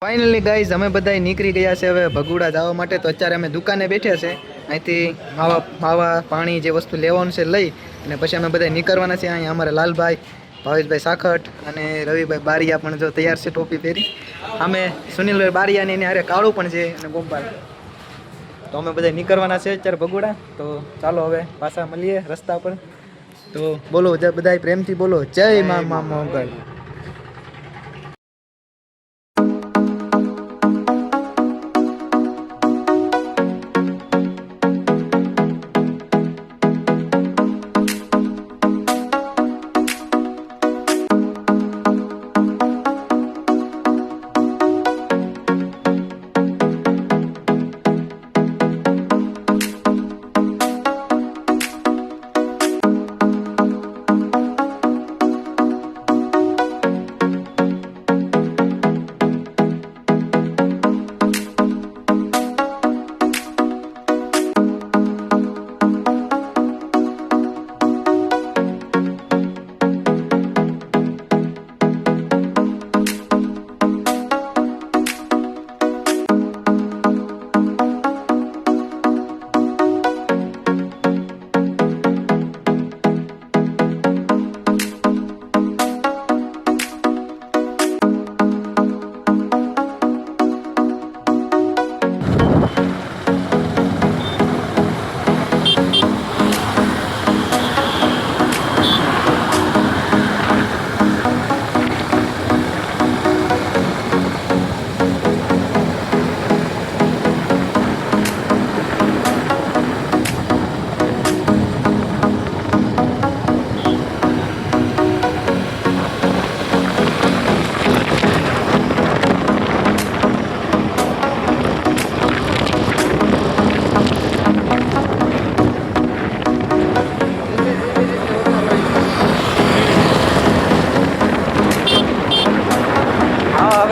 Finally guys અમે બધા નીકળી ગયા છે હવે ભગુડા જવા માટે. તો અત્યારે અમે દુકાને બેઠ્યા છે. અહીંથી માવા પાણી જે વસ્તુ લેવાનું છે લઈ અને પછી અમે બધા નીકળવાના છે. અહીંયા અમારા લાલભાઈ, ભાવેશભાઈ સાખટ અને રવિભાઈ બારિયા પણ જો તૈયાર છે ટોપી પહેરી. અમે સુનિલભાઈ બારિયાની એની હારે કાળું પણ છે અને ગોપાલ. તો અમે બધા નીકળવાના છે અત્યારે ભગુડા. તો ચાલો હવે પાછા મળીએ રસ્તા પર. તો બોલો બધા પ્રેમથી બોલો જય મા મોગલ.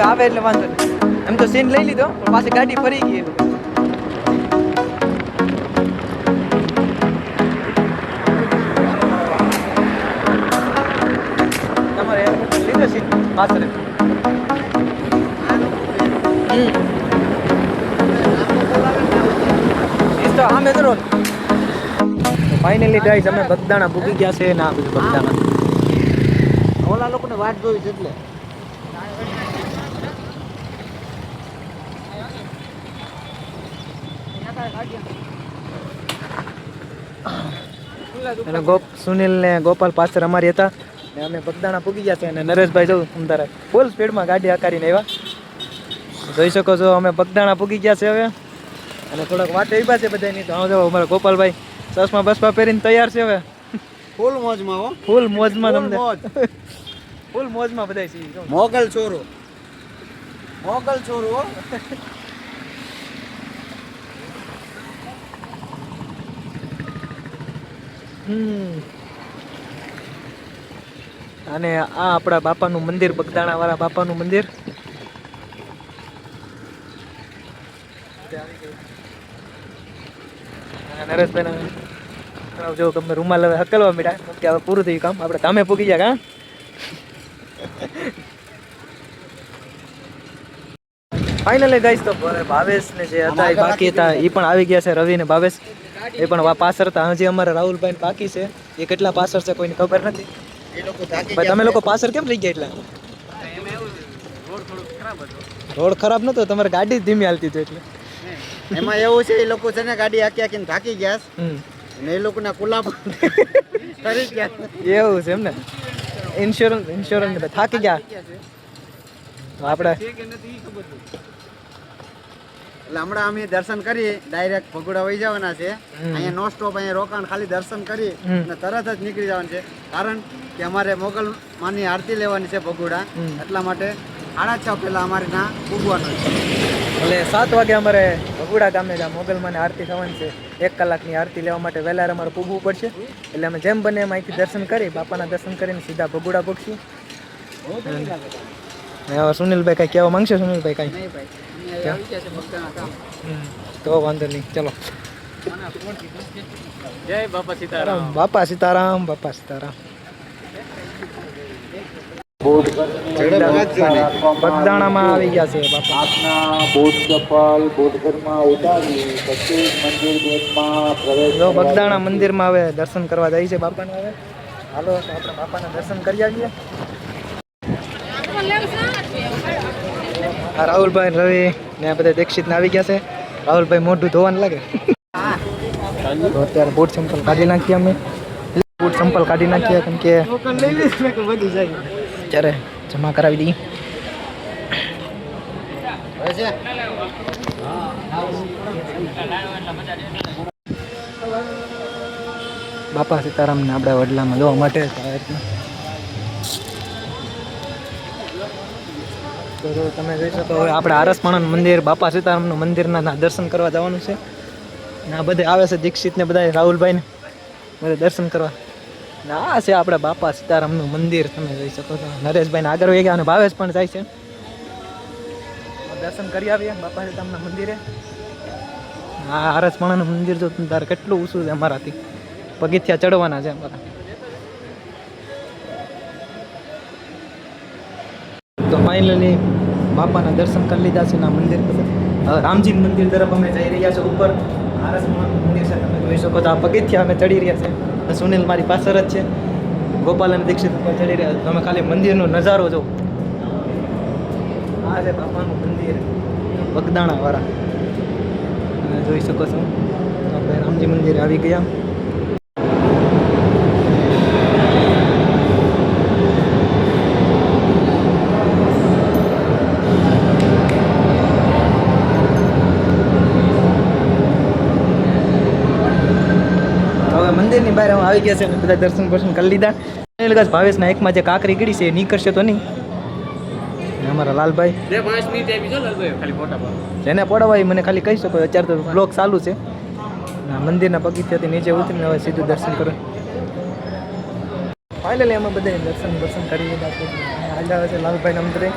આવે એટલે વાંધો નહીં. એમ તો સીન લઈ લીધો પણ પાછી ગાડી ફરી ગઈ. તમારે લીધો સીન પાછળ. તો આમે કરો. ફાઇનલી ગાઈસ અમે બગદાણા પૂગી ગયા છે. ના બધું બગદાણા ઓલા લોકોને વાટ જોઈ છે એટલે સુનિલ ને ગોપાલ પાછળ અમારી હતા ને અમે બગદાણા પૂગી ગયા છે. અને નરેશભાઈ જવું અમદાવાદ ફૂલ સ્પીડમાં ગાડી હકારીને આવ્યા. જોઈ શકો છો અમે બગદાણા પૂગી ગયા છે હવે. અને થોડાક વાટ એવી છે બધાની. તો આવો જાઓ અમારા ગોપાલભાઈ ચશ્મા બસમાં પહેરીને તૈયાર છે હવે. ફૂલ મોજમાં હો, ફૂલ મોજમાં. તમને ફૂલ મોજમાં બધા છે. મોગલ ચોરો હો. અને આ આપણા બાપાનું મંદિર, બગદાણા વાળા બાપાનું મંદિર. નરેશભાઈ જો તમે રૂમાલ હવે હકલવા મીડા કે હવે પૂરું થયું કામ. આપણે કામે પૂગી ગયા. કા ફાઇનલી ગાઈસ તો ભાવેશ ને જે હતા એ બાકી હતા એ પણ આવી ગયા છે. રવિ ને ભાવેશ એ પણ પાછળ હતા. હજી અમારે રાહુલભાઈ બાકી છે. એ કેટલા પાછળ છે કોઈને ખબર નથી. ભાઈ તમે લોકો પાછળ કેમ રહી ગયા? એટલા રોડ ખરાબ નતો, તમારે ગાડી ધીમી હાલતી હતી એટલે. એમાં એવું છે એ લોકો છે ને ગાડી આખીને થાકી ગયા ને એ લોકોના કુલા કરી ગયા. એવું છે એમ ને. ઇન્સ્યોરન્સ થાકી ગયા આપણે. એટલે હમણાં અમે દર્શન કરી ડાયરેક્ટ ભગુડા વહી જવાના છે. અહીંયા નો સ્ટોપ, અહીંયા રોકાણ, ખાલી દર્શન કરી અને તરત જ નીકળી જવાનું છે. કારણ કે અમારે મોગલ માની આરતી લેવાની છે ભગુડા. એટલા માટે 6:30 પહેલા અમારે ના પૂગવાનું છે. એટલે 7 વાગે અમારે ભગુડા ગામે મોગલ માની આરતી થવાની છે. 1 કલાકની આરતી લેવા માટે વહેલા અમારે પૂગવું પડશે. એટલે અમે જેમ બને એમ અહીંથી દર્શન કરી, બાપાના દર્શન કરીને સીધા ભગુડા પહોંચશું. સુનિલભાઈ કઈ કહેવા માંગશે? સુનિલભાઈ કઈ તો વાંધો નહીં, ચલો. જય બાપા સીતારામ. બાપા સીતારામ. બાપા સીતારામ. બગદાણામાં આવી ગયા છે બાપા. આપના બોધ ચપ્પલ બોધઘરમાં ઉતારી પછી મંદિર ગેટમાં પ્રવેશ જો બગદાણા મંદિરમાં હવે દર્શન કરવા જાય છે બાપાને. હવે હાલો તો આપણે બાપાના દર્શન કરી આવીએ. આ રાહુલભાઈ રવિ ને આ બધા દીક્ષિત આવી ગયા છે. રાહુલભાઈ મોઢું ધોવાનું લાગે તો અત્યારે બૂટ ચંપલ કાઢી નાખીએ અમે. બૂટ ચંપલ કાઢી નાખીએ કેમ કે અત્યારે જમા કરાવી દઈએ. બાપા સીતારામને આપણે વડલામાં જોવા માટે તો જો તમે જોઈ શકો હવે આપણે આરસપાણા મંદિર બાપા સીતારામનું મંદિરના દર્શન કરવા જવાનું છે. ને આ બધે આવે છે દીક્ષિત ને બધા રાહુલભાઈને બધે દર્શન કરવા. ને આ છે આપણે બાપા સીતારામનું મંદિર તમે જોઈ શકો છો. નરેશભાઈને આગળ વહી ગયા અને ભાવેશ પણ જાય છે. દર્શન કરી આવીએ બાપા સીતારામના મંદિરે. આ આરસપાણાનું મંદિર જો તારે કેટલું ઊંચું છે અમારાથી. પગથિયા ચડવાના છે અમારા. તો ફાઇનલી બાપાના દર્શન કરી લીધા છે મંદિર પાસે. હવે રામજી મંદિર તરફ અમે જઈ રહ્યા છે. ઉપર આરસપાણાનું મંદિર છે તમે જોઈ શકો છો. આ પગથિયા અમે ચડી રહ્યા છે. સુનિલ મારી પાછળ જ છે. ગોપાલ અને દીક્ષિત ઉપર ચડી રહ્યા છે. તમે ખાલી મંદિરનો નજારો જો. આ છે બાપાનું મંદિર બગદાણા વાળા તમે જોઈ શકો છો. આપણે રામજી મંદિરે આવી ગયા. મંદિરની બહાર આવી ગયા છે. બધા દર્શન કરી લીધા. ભાવેશના એકમાં જે કાંકરી ગળી છે એ નીકળશે તો નહીં. અમારા લાલભાઈ જેને પડાવાય મને ખાલી કહી શકો. અત્યારે તો બ્લોક ચાલુ છે. મંદિરના પગથિયાથી નીચે ઉતરીને હવે સીધું દર્શન કરો. ફાઇનલી અમે બધા દર્શન કરી લીધા છે. હાલ આવે છે લાલભાઈના મંદિરે.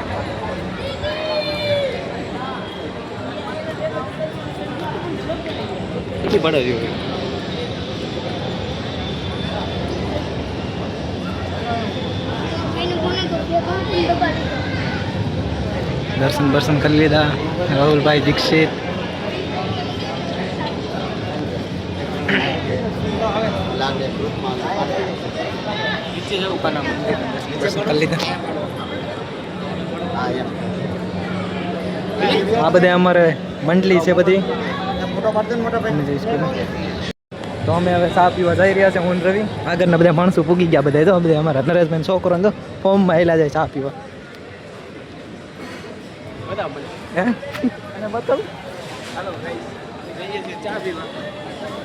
દર્શન કરી લીધા. રાહુલભાઈ દીક્ષિત દર્શન કરી લીધા. આ બધા અમારે મંડળી છે બધી. તો અમે હવે ચા પીવા જઈ રહ્યા છે. હું રવિ આગળના બધા માણસો પૂગી ગયા. બધા તો બધા અમારા નરેશભાઈ છોકરો તો ફોર્મમાં હેલા જાય ચા પીવા.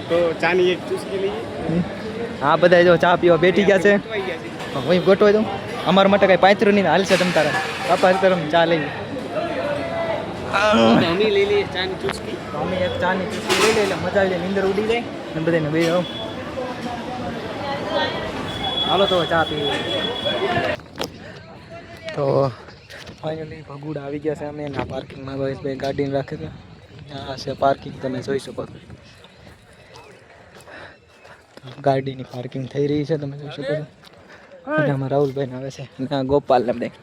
તો ચાની એક ચુસ્કી લઈએ. હા બધા જો ચા પીવા બેઠી ગયા છે. હું ગોઠવાઈ દઉં. અમારા માટે કઈ પાથરું નહીં હાલશે તમ તારે. બાપા તરફ ચા લઈએ. અમે લઈ લઈએ ચાની ચુસ્કી. અમે એક ચાની ચુસ્કી લઈ લઈએ એટલે મજા આવી જાય. નીંદર ઉડી જાય ને બધાને બે આવો. હાલો તો ચા પીએ. તો ફાઇનલી ભગુડા આવી ગયા છે. અમે એના પાર્કિંગમાં ભાઈ ગાડીને રાખે છે. આ છે પાર્કિંગ તમે જોઈ શકો છો. ગાડીની પાર્કિંગ થઈ રહી છે તમે જોઈ શકો છો. અને આમાં રાહુલભાઈ આવે છે અને આ ગોપાલ ને બધા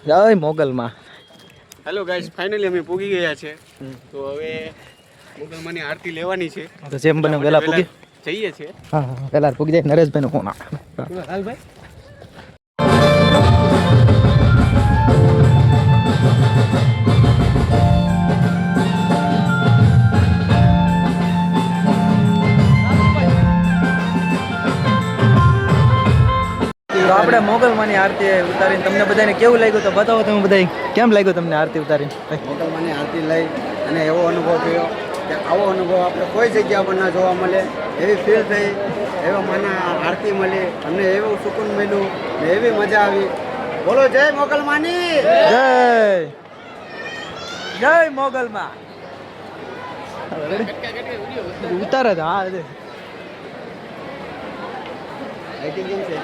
જય મોગલમાં. હેલો ગાઈસ, ફાઇનલી અમે પૂગી ગયા છે. તો હવે મોગલમાંની આરતી લેવાની છે. તો જેમ બને પેલા પૂગી જઈએ છે. હા પેલા પૂગી જાય. નરેશભાઈનો ફોન આવે. લાલભાઈ તો આપણે મોગલમાંની આરતી ઉતારીને તમને બધાને કેવું લાગ્યું તો બતાવો. તમે બધા કેમ લાગ્યું તમને આરતી ઉતારીને? મોગલમાંની આરતી લઈ અને એવો અનુભવ થયો કે આવો અનુભવ આપણે કોઈ જગ્યા પર ના જોવા મળે. એવી ફીલ થઈ, એવા માના આરતી મળી, અમને એવું સુકૂન મળ્યું ને એવી મજા આવી. બોલો જય મોગલમાંની. જય મોગલમાં. ઉતારે તો હા લાઇટિંગ કેમ છે?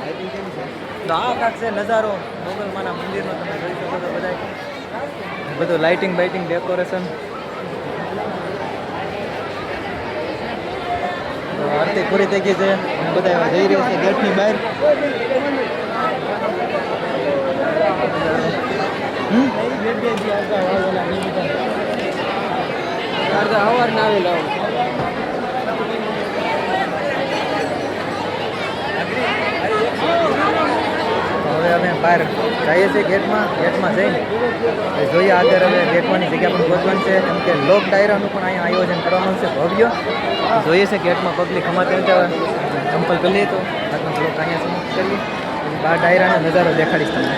લાઇટિંગ કેમ છે? આ કાંક છે નજારો મોગલમાના મંદિરનો. તમે જોઈ શકો છો બધા બધું લાઇટિંગ બાઇટિંગ ડેકોરેશન. તો આરતી પૂરી થઈ ગઈ છે અને બધા હવે જઈ રહ્યા છે ગેટની બહાર. હવે અમે બહાર જઈએ છીએ ગેટમાં જઈને જોઈએ આગળ હવે બેઠવાની જગ્યા પણ ગોતવાની છે કેમ કે લોક ડાયરાનું પણ અહીંયા આયોજન કરવામાં આવશે ભવ્ય. જોઈએ છે ગેટમાં પબ્લિક અમારે ત્યાં ચંપલ કરી લઈએ તો આજનો બ્લોગ અહીંયા સમાપ્ત કરીએ. બહાર ડાયરાનો નજારો દેખાડીશ તમને.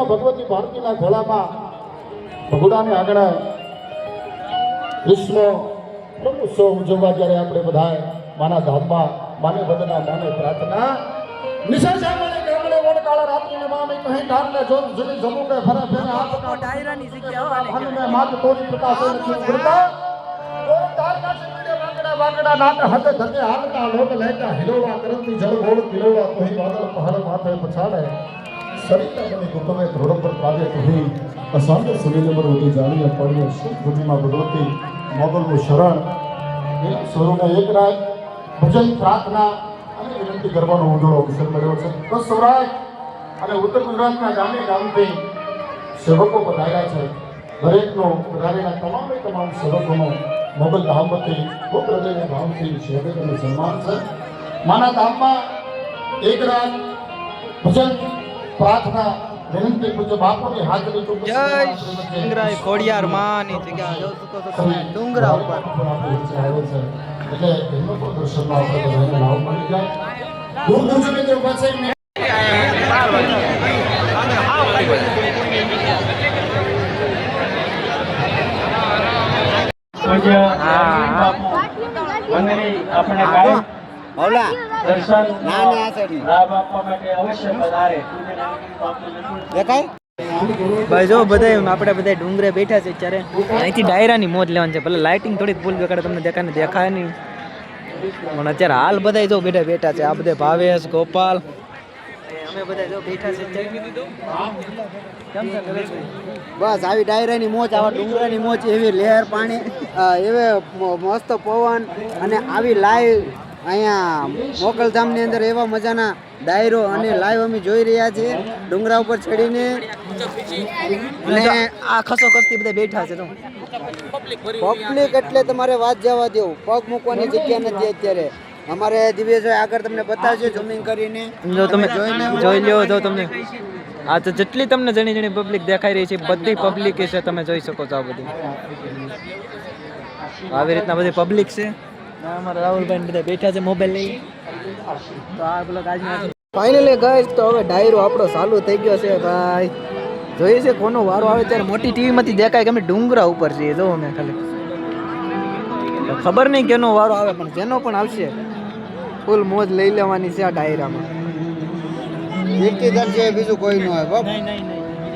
ભગવતી ભારતીના ઘોડામાં ભગુડાની આગળ વિશ્વ ઉત્સવ ઉજવવા જ્યારે આપણે બધા માના ધામમાં માને વદના માને પ્રાર્થના નિશા સાંભળે ગામડે વડકાળા રાત્રિને મામે કહે ધારને જોત જલી જમુકે ફરે ફેરે હાથ ડાયરાની જગ્યા હનુમે માત તોરી પ્રકાશે નથી ઉડતા તો ધારના ચંદ્રને વાંગડા નાટ હતે ધકે હાલતા લોક લેતા હિલોવા કરંતી જળ ગોળ કિલોવા કોઈ વાદળ પહાડ માથે પછાડે સરિતા બની કુટુંબે ધ્રુવ પર કાવ્ય કહી અસાંગ સુનીલ પર ઉતી જાણીએ પડીએ શુદ્ધ ભૂમિમાં ભગવતી મોગલનું શરણ એ સ્વરૂપે એક રાત ભજન પ્રાર્થના અને વિનંતી કરવાનો ઉજળો અવસર મળ્યો છે તો સૌરાષ્ટ્ર અને ઉત્તર ગુજરાતના ગામે ગામથી સેવકો પધાર્યા છે. દરેકનો પધારેલા તમામ સેવકોનો મોગલ ધામ વતી ખૂબ હૃદયના ભાવથી સ્વાગત અને સન્માન છે. માના ધામમાં એક રાત ભજન પ્રાર્થના વિનંતી પૂજ્ય બાપુની હાજરી જય ડુંગરાઈ ખોડિયાર માની જગ્યા જો શકો છો તમે ડુંગરા ઉપર. એટલે એમનો પણ દર્શનમાં આપણે બધાને લાભ મળી જાય. દૂર દૂર સુધી જો પાસે આપણે ઓલા દર્શન ના ના આ સાઈડ લાભ આપવા માટે અવશ્ય પધારે. દેખાય ભાઈ જો બધા આપણે બધા ડુંગરે બેઠા છે અત્યારે અહીંથી ડાયરાની મોજ લેવાની છે. ભલે લાઇટિંગ થોડીક ફૂલ દેખાડે તમને દેખાય નહીં પણ અત્યારે હાલ બધા જો બેઠા છે. આ બધા ભાવેશ ગોપાલ અમે બધા જો બેઠા છે કેમ છે નરેશભાઈ? બસ આવી ડાયરાની મોજ આવા ડુંગરાની મોજ એવી લહેર પાણી એવે મસ્ત પવન અને આવી લાઈવ અહીંયા મોકલધામની અંદર એવા મજાના ડાયરો અને લાઈવ અમે જોઈ રહ્યા છીએ ડુંગરા ઉપર ચડીને. અને આ ખસો ખસતી બધા બેઠા છે તો પબ્લિક એટલે તમારે વાત જવા દેવું, પગ મૂકવાની જગ્યા નથી અત્યારે. અમારે દિવ્યેશભાઈ આગળ તમને બતાવશે ઝૂમિંગ કરીને જો તમે જોઈ લ્યો જો તમને આ તો જેટલી તમને જણી પબ્લિક દેખાઈ રહી છે બધી પબ્લિક છે તમે જોઈ શકો છો. આ બધી આવી રીતના બધી પબ્લિક છે. અમારા રાહુલભાઈ બધા બેઠા છે મોબાઈલ લઈ. તો આ બ્લોગ આજના ફાઇનલી ગાઈસ તો હવે ડાયરો આપણો ચાલુ થઈ ગયો છે ભાઈ. જોઈએ છે કોનો વારો આવે ત્યારે મોટી ટીવીમાંથી દેખાય કે અમે ડુંગરા ઉપર છીએ. જો અમે ખાલી ખબર નહીં કેનો વારો આવે પણ જેનો પણ આવશે ફૂલ મોજ લઈ લેવાની છે આ ડાયરામાં. કીર્તિદાન છે બીજું કોઈ ન હોય બાપ.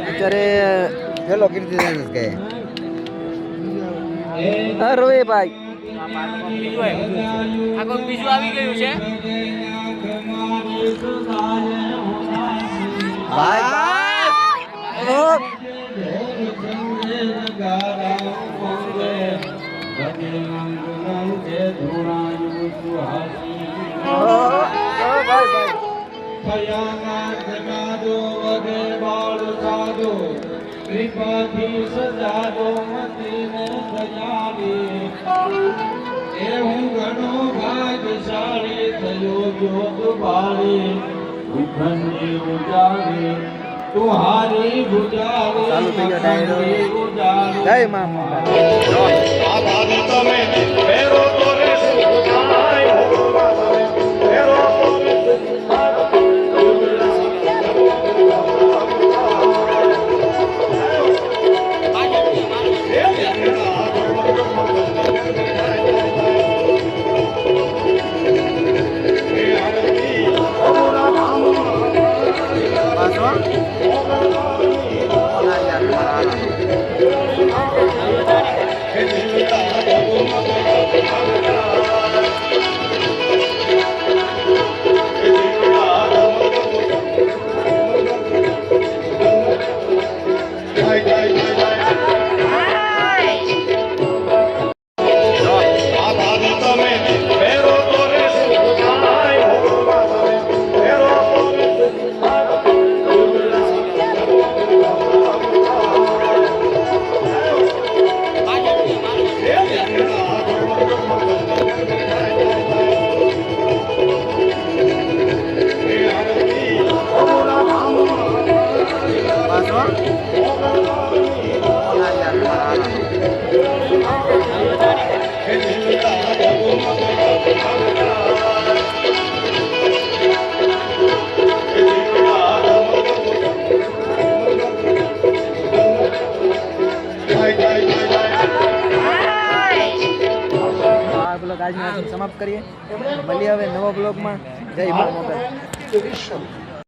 અત્યારે પેલો કીર્તિદાન જ કહે. અરે ભાઈ બીજું આવી ગયું છે. થયાના જગાડો વગે બાળ સાધો કૃપાથી સજાડો મતીને દયાળી એ હું ઘણો ભાગ્યશાળી થયો જોત બાળી ઉખંડી ઉજાડી તું હારી ગુજારી ચાલુ થઈ ગયો ડાયરો. ઉજાડી જય મા મોગલ. આ બ્લોગ આજનો સમાપ્ત કરીએ. મળીએ હવે નવા બ્લોગમાં. જય મા મોગલ.